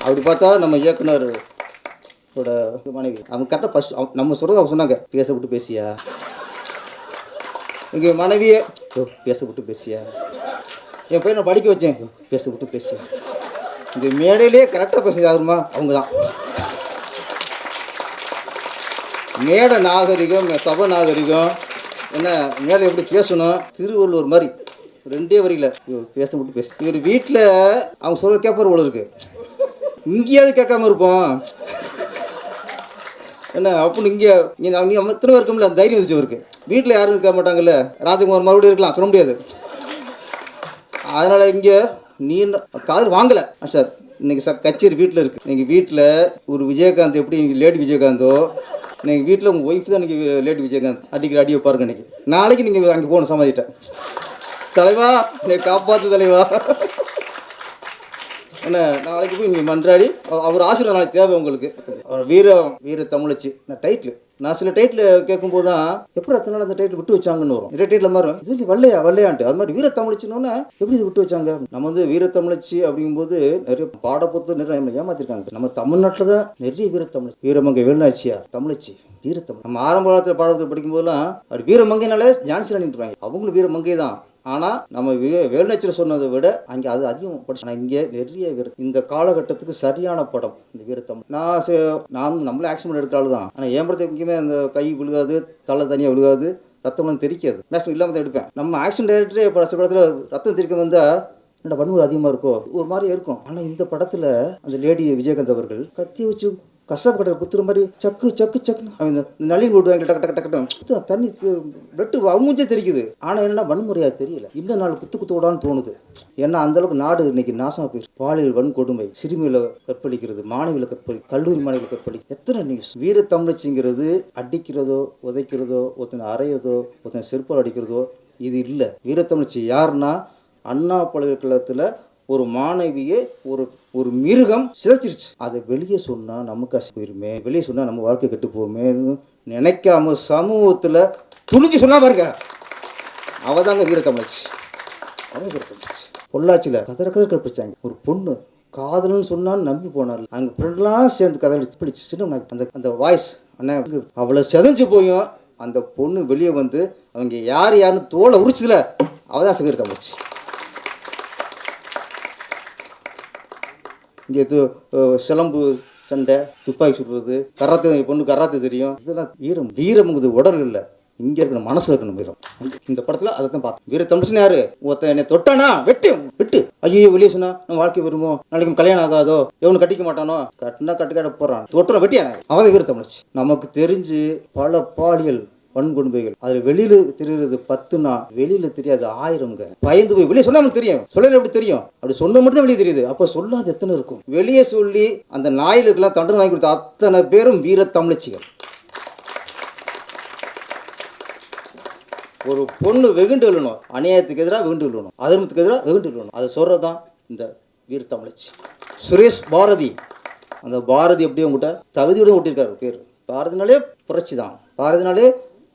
அப்படி பார்த்தா நம்ம இயக்குனர் மனைவி அவங்க கரெக்டாக ஃபஸ்ட் நம்ம சொல்கிறது அவங்க சொன்னாங்க, பேச விட்டு பேசியா. எங்கள் மனைவியே பேச விட்டு பேசியா. என் பையனை படிக்க வச்சேன், பேச விட்டு பேசியா. இந்த மேடையிலே கரெக்டாக பேசுறது யாருமா, அவங்க தான். மேடை நாகரிகம், சபை நாகரிகம், என்ன மேடை எப்படி பேசணும், திருவள்ளுவர் மாதிரி 2 வரியில் பேச விட்டு பேச. இவர் வீட்டில் அவங்க சொல்ல கேட்பார் போல இருக்கு, இங்கேயாவது கேட்காம இருப்போம் என்ன அப்படின்னு. இங்கே நீங்கள் எத்தனை பேர் இருக்கும்ல தைரியம் வந்துச்சு அவருக்கு. வீட்டில் யாரும் இருக்க மாட்டாங்கல்ல, ராஜகுமார் மறுபடியும் இருக்கலாம், சொல்ல முடியாது. அதனால் இங்கே நீ காதல் வாங்கலை சார். இன்றைக்கி கச்சேரி வீட்டில் இருக்குது. நீங்கள் வீட்டில் ஒரு விஜயகாந்த் எப்படி நீங்கள் லேடி விஜயகாந்தோ, நீங்கள் வீட்டில் உங்கள் ஒய்ஃப் தான் இன்றைக்கி லேடி விஜயகாந்த் அடிக்கிற அடியை பாருங்க. இன்றைக்கி நாளைக்கு நீங்கள் அங்கே போகணும் சமாதிட்டேன். தலைவா நீ காப்பாற்று தலைவா என்ன, நாளைக்கு போய் நீங்கள் மன்றாடி அவர் ஆசீர்வாதம் நாளைக்கு தேவை உங்களுக்கு. அவர் வீர தமிழச்சி நான் டைட்டில். நான் சில டைட்டில் கேட்கும்போது தான் எப்படி அத்தனை நாள் அந்த டைட்டில் விட்டு வச்சாங்கன்னு வரும். நிறைய டைட்டில் மாதிரி இது வல்லையான்ட்டு அது மாதிரி வீர தமிழச்சினோன்னா எப்படி இது விட்டு வச்சாங்க. நம்ம வந்து வீர தமிழச்சி அப்படிங்கும்போது நிறைய பாடப்பொத்து நிறைய நம்ம ஏமாத்திருக்காங்க. நம்ம தமிழ்நாட்டில் தான் நிறைய வீர தமிழ், வீரமங்கை வேலுநாச்சியார் தமிழச்சி வீரத்தமிழ். நம்ம ஆரம்ப காலத்தில் பாடப்பொத்து படிக்கும்போதெல்லாம் அப்படி வீரமங்கைனாலே ஜான்சி ராணிட்டுருவாங்க, அவங்களும் வீரமங்கை தான். ஆனால் நம்ம வேலுநாச்சியார் சொன்னதை விட அங்கே அது அதிகம் படிச்சு. ஆனால் இங்கே நிறைய இந்த காலகட்டத்துக்கு சரியான படம் இந்த வீரத்தமிழ். நான் நம்மளே ஆக்ஷன் எடுத்தாலும் தான். ஆனால் ஏன் படத்தை எங்கேயுமே அந்த கை விழுகாது, தலை தனியாக விழுகாது, ரத்தம்லாம் தெரிக்காது, மேக்ஸிமம் இல்லாமல் தான் எடுப்பேன். நம்ம ஆக்ஷன் டைரக்டரே படத்தில் ரத்தம் தெரிக்க வந்தால் என்னோட வன்முறை அதிகமாக இருக்கும், ஒரு மாதிரி இருக்கும். ஆனால் இந்த படத்தில் அந்த லேடி விஜயகாந்த் அவர்கள் கத்தியை வச்சு கஷ்டப்பட்ட கட்டை குத்துற மாதிரி சக்கு சக்கு சக்குன்னு அவங்க நளின் விடுவாங்க, டக்கு டக்கு டக்கு தண்ணி வெட்டு அவங்கூஞ்சே தெரிக்குது. ஆனால் என்னென்னா வன்முறையாக தெரியல. இன்னும் நாள் குத்து விடான்னு தோணுது. ஏன்னா அந்தளவுக்கு நாடு இன்னைக்கு நாசமாக போயிடுச்சு. பாலியல் வன்கொடுமை, சிறுமியில் கற்பழிக்கிறது, மாணவியில் கல்லூரி மாணவியில் கற்பழிக்கிறது, எத்தனை நியூஸ். வீர தமிழச்சிங்கிறது அடிக்கிறதோ உதைக்கிறதோ, ஒருத்தனை அறையதோ, ஒருத்தனை செருப்பால் அடிக்கிறதோ இது இல்லை. வீர தமிழச்சி யாருன்னா அண்ணா பல்கலைக்கழகத்தில் ஒரு மாணவியை ஒரு மிருகம் சிதைச்சிருச்சு. அதை வெளியே சொன்னால் நமக்கு அசி போயிருமே, வெளியே சொன்னால் நம்ம வாழ்க்கை கெட்டு போகுமேன்னு நினைக்காம சமூகத்தில் துணிஞ்சு சொன்னா பாருங்க, அவதாங்க வீரத்தமிழச்சி. அதான் வீரத்தமிழச்சி. பொள்ளாச்சியில் கதற கற்பிச்சாங்க. ஒரு பொண்ணு காதல்னு சொன்னான்னு நம்பி போனாள். அங்கே ஃப்ரெண்ட்லாம் சேர்ந்து கதை பிடிச்சி சின்ன அந்த வாய்ஸ் அண்ணா அவளை செதஞ்சு போயும் அந்த பொண்ணு வெளியே வந்து அவங்க யாருன்னு தோலை உரிச்சதுல அவதான் வீரத்தமிழச்சி. இங்கே சிலம்பு சண்டை, துப்பாக்கி சுடுறது, கராத்தே, பொண்ணு கராத்தே தெரியும், இதெல்லாம் வீரம்ங்குது உடல் இல்லை, இங்கே இருக்கணும், மனசில் இருக்கணும் வீரம். இந்த படத்தில் அதை தான் பார்த்தோம். வீர தமிழ்ச்சின்னு யாரு, ஒருத்தன் என்னை தொட்டானா விட்டு ஐயோ வெளியே சொன்னா நம்ம வாழ்க்கை வருமோ, நாளைக்கு கல்யாணம் ஆகாதோ, எவனு கட்டிக்க மாட்டானோ, கட்டினா கட்டுக்காட போகிறான், தொட்டுற வெட்டியான அவன் வீர தமிழ்ச்சி. நமக்கு தெரிஞ்சு பல பாலியல் வன்கொடுமைகள் அதில் வெளியில் தெரியுறது 10னா வெளியில் தெரியாது 1000ங்க. பயந்து போய் வெளியே சொன்னா நமக்கு தெரியும், சொல்லல எப்படி தெரியும், அப்படி சொன்ன மட்டும் தான் வெளியே தெரியுது. அப்போ சொல்லாது எத்தனை இருக்கும். வெளியே சொல்லி அந்த நாயிலுக்கெல்லாம் தண்டனை வாங்கி கொடுத்த அத்தனை பேரும் வீர தமிழச்சிகள். ஒரு பொண்ணு வெகுண்டு விழணும், அநியாயத்துக்கு எதிராக வெகுண்டு விழணும், அதர்மத்துக்கு எதிராக வெகுண்டு விழணும், அதை சொல்கிறது தான் இந்த வீர தமிழச்சி. சுரேஷ் பாரதி, அந்த பாரதி எப்படி உங்கள்கிட்ட தகுதியோடு ஓட்டியிருக்காரு பேர். பாரதினாலே புரட்சி தான், பாரதினாலே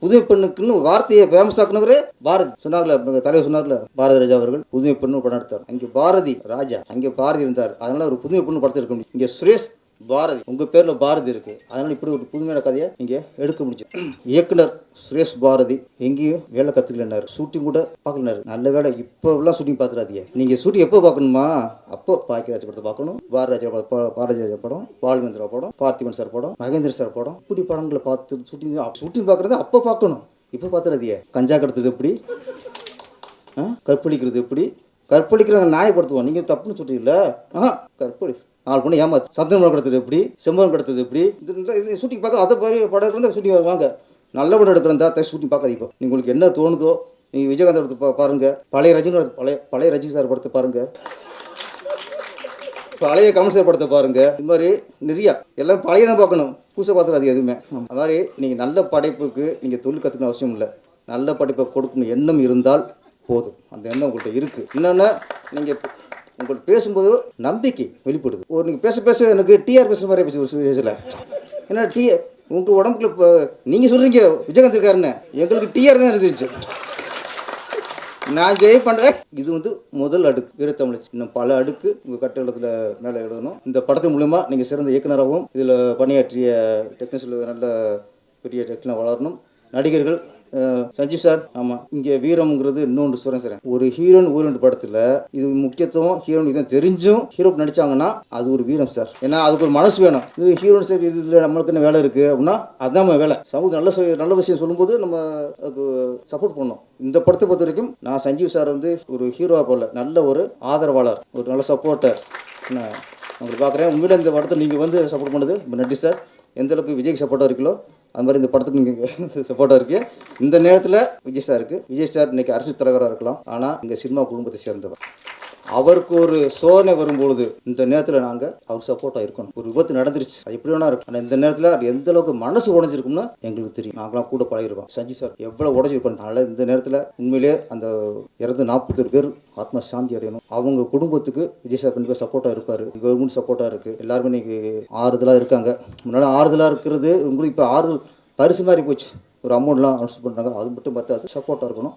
புதுமை பெண்ணுக்குன்னு வார்த்தையை ஃபேமஸ் ஆக்குனவரே பாரதி. சொன்னார்ல தலைவர் சொன்னார்ல, பாரதி ராஜா அவர்கள் புதுமை பெண்ணு படம் எடுத்தார். அங்கே பாரதி ராஜா, அங்கே பாரதி இருந்தார், அதனால ஒரு புதுமை பெண்ணு படத்தை எடுக்க முடியும். இங்கே சுரேஷ் பாரதி, உங்கள் பேரில் பாரதி இருக்குது, அதனால் இப்படி ஒரு புதுமையான கதையை இங்கே எடுக்க முடிஞ்சு. இயக்குனர் சுரேஷ் பாரதி எங்கேயும் வேலை கற்றுக்கலனாரு, ஷூட்டிங் கூட பார்க்கலனாரு. நல்ல வேலை. இப்போலாம் ஷூட்டிங் பார்த்துடாதீங்க. நீங்கள் ஷூட்டிங் எப்போ பார்க்கணுமா, அப்போ பாக்கியராஜ் படத்தை பார்க்கணும், பாரதிராஜா படம், பாலுமேந்திரா படம், பார்த்திபன் சார் படம், மகேந்திர சார் படம், இப்படி படங்களை பார்த்து ஷூட்டிங் பார்க்குறது அப்போ பார்க்கணும். இப்போ பார்த்துடாதீங்க. கஞ்சா கடத்துறது எப்படி, கற்பழிக்கிறது எப்படி, கற்பழிக்கிறவங்க நியாயப்படுத்துவோம், நீங்கள் தப்புன்னு சொல்றீங்களா, கற்பழி 4 பொண்ணு ஏமாத்து, சந்தனம் கடத்துறது எப்படி, செம்பரம் கடத்துறது எப்படி, இது ஷூட்டிங் பார்க்க அதை மாதிரி படம் இருந்தால் ஷூட்டிங் வாங்க. நல்ல படம் எடுக்கிறதா ஷூட்டிங் பார்க்காதீங்க. உங்களுக்கு என்ன தோணுதோ, நீங்கள் விஜயகாந்த் படத்தை பாருங்கள், பழைய ரஜினி சார் படத்தை பாருங்கள், பழைய கமல் சார் படத்தை பாருங்கள். இது மாதிரி நிறையா எல்லாம் பழைய தான் பார்க்கணும், புதுசாக பார்த்துக்காதீங்க எதுவுமே. அது மாதிரி நீங்கள் நல்ல படைப்புக்கு நீங்கள் தொழில் கற்றுக்கணும் அவசியம் இல்லை, நல்ல படைப்பை கொடுக்கணும் எண்ணம் இருந்தால் போதும். அந்த எண்ணம் உங்கள்கிட்ட இருக்குது. இன்னொன்று, நீங்கள் உங்களுக்கு பேசும்போது நம்பிக்கை வெளிப்படுது. நீங்கள் பேச எனக்கு டிஆர் பேசுகிற மாதிரி பேசல. ஏன்னா உங்கள் உடம்புக்குள்ள இப்போ நீங்கள் சொல்கிறீங்க விஜயகாந்த் இருக்காருன்னு, எங்களுக்கு டிஆர் தான் இருந்துச்சு. நான் ஜெய் பண்ணுறேன். இது வந்து முதல் அடுக்கு வீரத்தமிழச்சி. இன்னும் பல அடுக்கு உங்கள் கட்டடத்தில் மேலே எழுதணும். இந்த படத்தின் மூலமா நீங்கள் சிறந்த இயக்குனராகவும் இதில் பணியாற்றிய டெக்னீஷியல் நல்ல பெரிய டெக்னில் வளரணும். நடிகர்கள் சஞ்சீவ் சார், ஆமாம், இங்கே வீரம்ங்கிறது இன்னொன்று சொல்கிறேன் சார். ஒரு ஹீரோயின் ஊரண்டு படத்தில் இது முக்கியத்துவம் ஹீரோனுக்கு தான் தெரிஞ்சும் ஹீரோக்கு நடித்தாங்கன்னா அது ஒரு வீரம் சார். ஏன்னா அதுக்கு ஒரு மனசு வேணும். இது ஹீரோயின் சார் இதில் நம்மளுக்கு என்ன வேலை இருக்குது அப்படின்னா அதுதான் நம்ம வேலை. சமூகத்தில் நல்ல விஷயம் சொல்லும்போது நம்ம அதுக்கு சப்போர்ட் பண்ணணும். இந்த படத்தை பொறுத்த வரைக்கும் நான் சஞ்சீவ் சார் வந்து ஒரு ஹீரோவாக போல நல்ல ஒரு ஆதரவாளர், ஒரு நல்ல சப்போர்ட்டர் நான் உங்களுக்கு பார்க்குறேன். உண்மையில இந்த படத்தை நீங்கள் வந்து சப்போர்ட் பண்ணது ரொம்ப நன்றி சார். எந்தளவுக்கு விஜய்க்கு சப்போர்ட்டாக இருக்கீங்களோ அது மாதிரி இந்த படத்துக்கு நீங்கள் சப்போர்ட்டாக இருக்குது. இந்த நேரத்தில் விஜய் சார் இருக்குது. விஜய் சார் இன்றைக்கி அரசு தலைவராக இருக்கலாம், ஆனால் எங்கள் சினிமா குடும்பத்தை சேர்ந்தவர். அவருக்கு ஒரு சோதனை வரும்பொழுது இந்த நேரத்தில் நாங்கள் அவருக்கு சப்போர்ட்டாக இருக்கணும். ஒரு விபத்து நடந்துருச்சு, அது எப்படி வேணா இருக்கும். ஆனால் இந்த நேரத்தில் எந்த அளவுக்கு மனசு உடஞ்சிருக்கும்னு எங்களுக்கு தெரியும். நாங்களாம் கூட பழகிருக்கோம். சஞ்சீவ் சார் எவ்வளோ உடஞ்சிருக்கோம். அதனால் இந்த நேரத்தில் உண்மையிலே அந்த இறந்து 40 பேர் ஆத்மா சாந்தி அடையணும். அவங்க குடும்பத்துக்கு விஜய் சார் கண்டிப்பாக சப்போர்ட்டாக இருப்பார். கவர்மெண்ட் சப்போர்ட்டாக இருக்குது. எல்லாருமே இன்றைக்கி ஆறுதலாக இருக்காங்க. முன்னால் ஆறுதலாக இருக்கிறது உங்களுக்கு இப்போ ஆறுதல் பரிசு மாதிரி போச்சு. ஒரு அமௌண்ட்லாம் அனௌன்ஸ் பண்ணுறாங்க, அது மட்டும் பார்த்து அது சப்போர்ட்டாக இருக்கணும்.